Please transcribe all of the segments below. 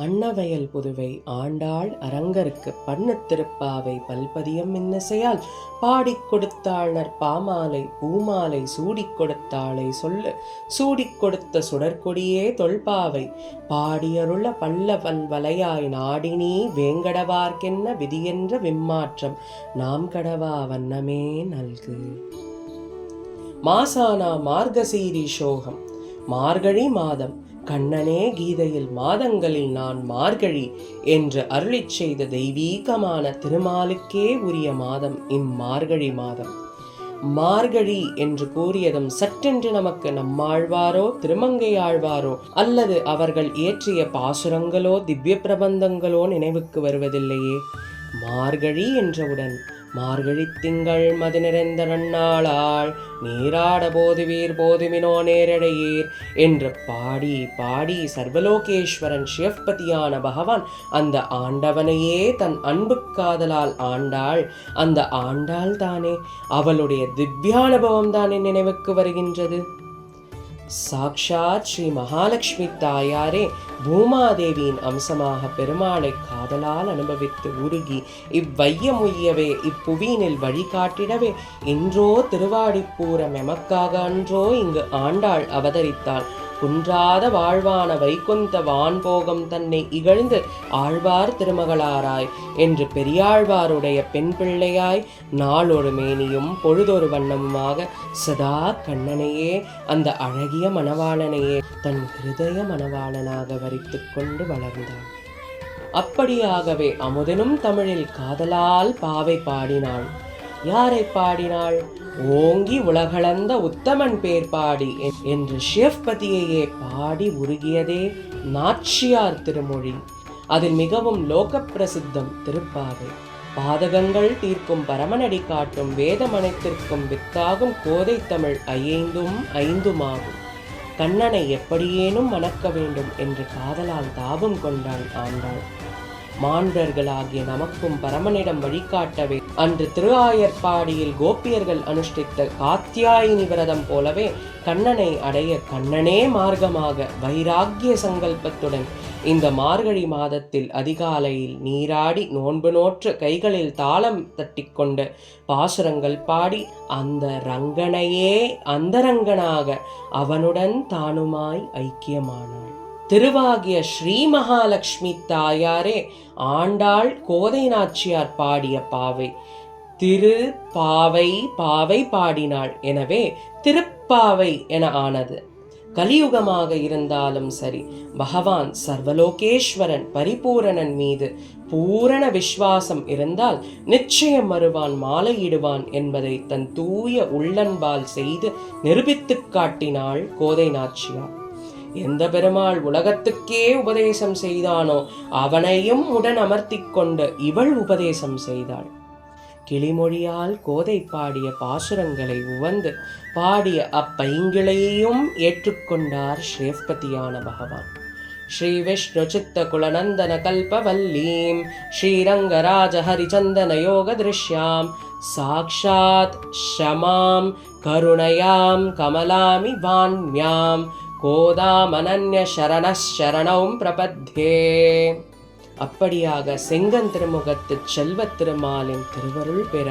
அன்னவயல் புதுவை ஆண்டாள் அரங்கருக்கு பண்ணு திருப்பாவை பல்பதியம் இன்னசையால் பாடிக் கொடுத்தாள்னர் பாமாலை பூமாலை சூடிக் கொடுத்தாளை சொல்லு சூடிக் கொடுத்த சுடற்கொடியே தொல்பாவை பாடியருள பல்லவன் வலையாய் நாடினீ வேங்கடவார்க்கென்ன விதியென்ற விம்மாற்றம் நாம் கடவா வண்ணமே நல்கு. மாசானா மார்கசீரி சோகம் மார்கழி மாதம் கண்ணனே கீதையில் மாதங்களில் நான் மார்கழி என்று அருளிச் செய்த தெய்வீகமான திருமாலுக்கே உரிய மாதம் இம்மார்கழி மாதம். மார்கழி என்று கூறியதும் சற்றென்று நமக்கு நம்மாழ்வாரோ திருமங்கையாழ்வாரோ அல்லது அவர்கள் இயற்றிய பாசுரங்களோ திவ்ய பிரபந்தங்களோ நினைவுக்கு வருவதில்லையே. மார்கழி என்றவுடன் மார்கழி திங்கள் மது நிறைந்த நன்னாளாள் நீராட போதுவீர் போதுமினோ நேரடையீர் என்று பாடி பாடி சர்வலோகேஸ்வரன் சிவபதியான பகவான் அந்த ஆண்டவனையே தன் அன்பு காதலால் ஆண்டாள். அந்த ஆண்டாள் தானே, அவளுடைய திவ்யானுபவம் தானே நினைவுக்கு வருகின்றது. சாக்ஷாத் ஸ்ரீ மகாலட்சுமி தாயாரே பூமாதேவியின் அம்சமாக பெருமாளை காதலால் அனுபவித்து உருகி இவ்வையமுய்யவே இப்புவியினில் வழிகாட்டிடவே இன்றோ திருவாடிப்பூரம் எமக்காக அன்றோ இங்கு ஆண்டாள் அவதரித்தாள். குன்றாத வாழ்வான வைகுந்த வான்போகம் தன்னை இகழ்ந்து ஆழ்வார் திருமகளாராய் என்று பெரியாழ்வாருடைய பெண் பிள்ளையாய் நாளொரு மேனியும் பொழுதொரு வண்ணமுமாக சதா கண்ணனையே அந்த அழகிய மணவாளனையே தன் ஹிருதய மணவாளனாக வரித்து கொண்டு வளர்ந்தாள். அப்படியாகவே அமுதனும் தமிழில் காதலால் பாவை பாடினாள். யாரை பாடினாள்? ஓங்கி உலகளந்த உத்தமன் பேர் பாடி என்று சிவபதியையே பாடி உருகியதே நாச்சியார் திருமொழி. அதில் மிகவும் லோக பிரசித்தம் திருப்பாவை. பாதகங்கள் தீர்க்கும் பரமனடி காட்டும் வேதமனைத்திற்கும் வித்தாகும் கோதை தமிழ் ஐந்துமாகும். கண்ணனை எப்படியேனும் மணக்க வேண்டும் என்று காதலால் தாபம் கொண்டாள் ஆண்டாள். மாண்டர்களாகிய நமக்கும் பரமனிடம் வழிகாட்டவே அன்று திருஆயர்பாடியில் கோபியர்கள் அனுஷ்டித்த காத்தியாயினி விரதம் போலவே கண்ணனை அடைய கண்ணனே மார்க்கமாக வைராக்கிய சங்கல்பத்துடன் இந்த மார்கழி மாதத்தில் அதிகாலையில் நீராடி நோன்பு நோற்று கைகளில் தாளம் தட்டிக்கொண்டு பாசுரங்கள் பாடி அந்த ரங்கனையே அந்தரங்கனாக அவனுடன் தானுமாய் ஐக்கியமானாள். திருவாகிய ஸ்ரீ மகாலட்சுமி தாயாரே ஆண்டாள் கோதை நாச்சியார் பாடிய பாவை திரு பாவை பாவை பாடினாள். எனவே திருப்பாவை என ஆனது. கலியுகமாக இருந்தாலும் சரி, பகவான் சர்வலோகேஸ்வரன் பரிபூரணன் மீது பூரண விஸ்வாசம் இருந்தால் நிச்சயம் வருவான், மாலையிடுவான் என்பதை தன் தூய உள்ளன்பால் செய்து நிரூபித்து காட்டினாள் கோதை நாச்சியார். எந்த பெருமாள் உலகத்துக்கே உபதேசம் செய்தானோ அவனையும் உடன் அமர்த்தி கொண்டு இவள் உபதேசம் செய்தாள். கிளிமொழியால் கோதை பாடிய பாசுரங்களை உவந்து பாடிய அப்பைங்கிளையையும் ஏற்றுக்கொண்டார் ஸ்ரீபதியான பகவான். ஸ்ரீ விஷ்ணு சித்த குலநந்தன கல்பவல்லீம் ஸ்ரீரங்கராஜ ஹரிச்சந்தன யோக திருஷ்யாம் சாக்ஷாத் ஷமாம் கருணயாம் கமலாமி வான்யாம் கோதாமனன்ய சரணம் பிரபத்யே. அப்படியாக செங்கன் திருமுகத்து செல்வ திருமாலின் திருவருள் பெற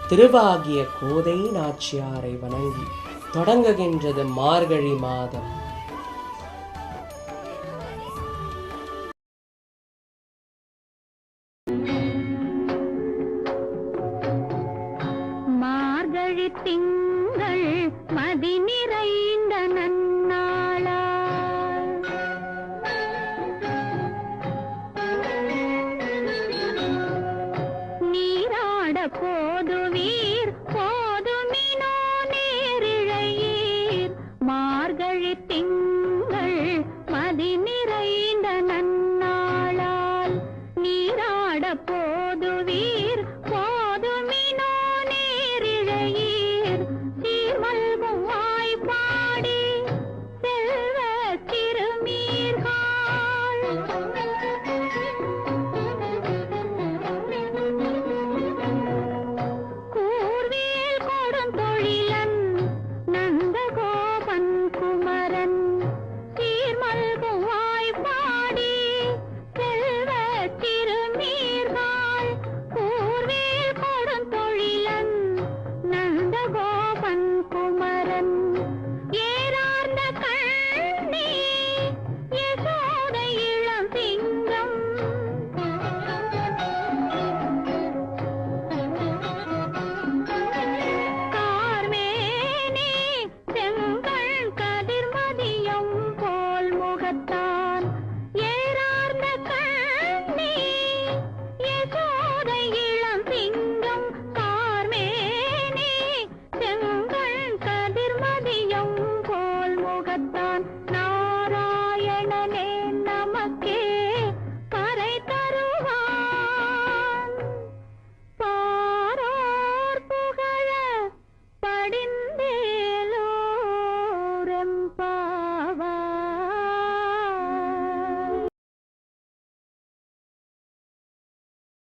திருவாகிய கோதை நாச்சியாரை வணங்கி தொடங்குகின்றது மார்கழி மாதம். மார்கழி திங்கள் மதினி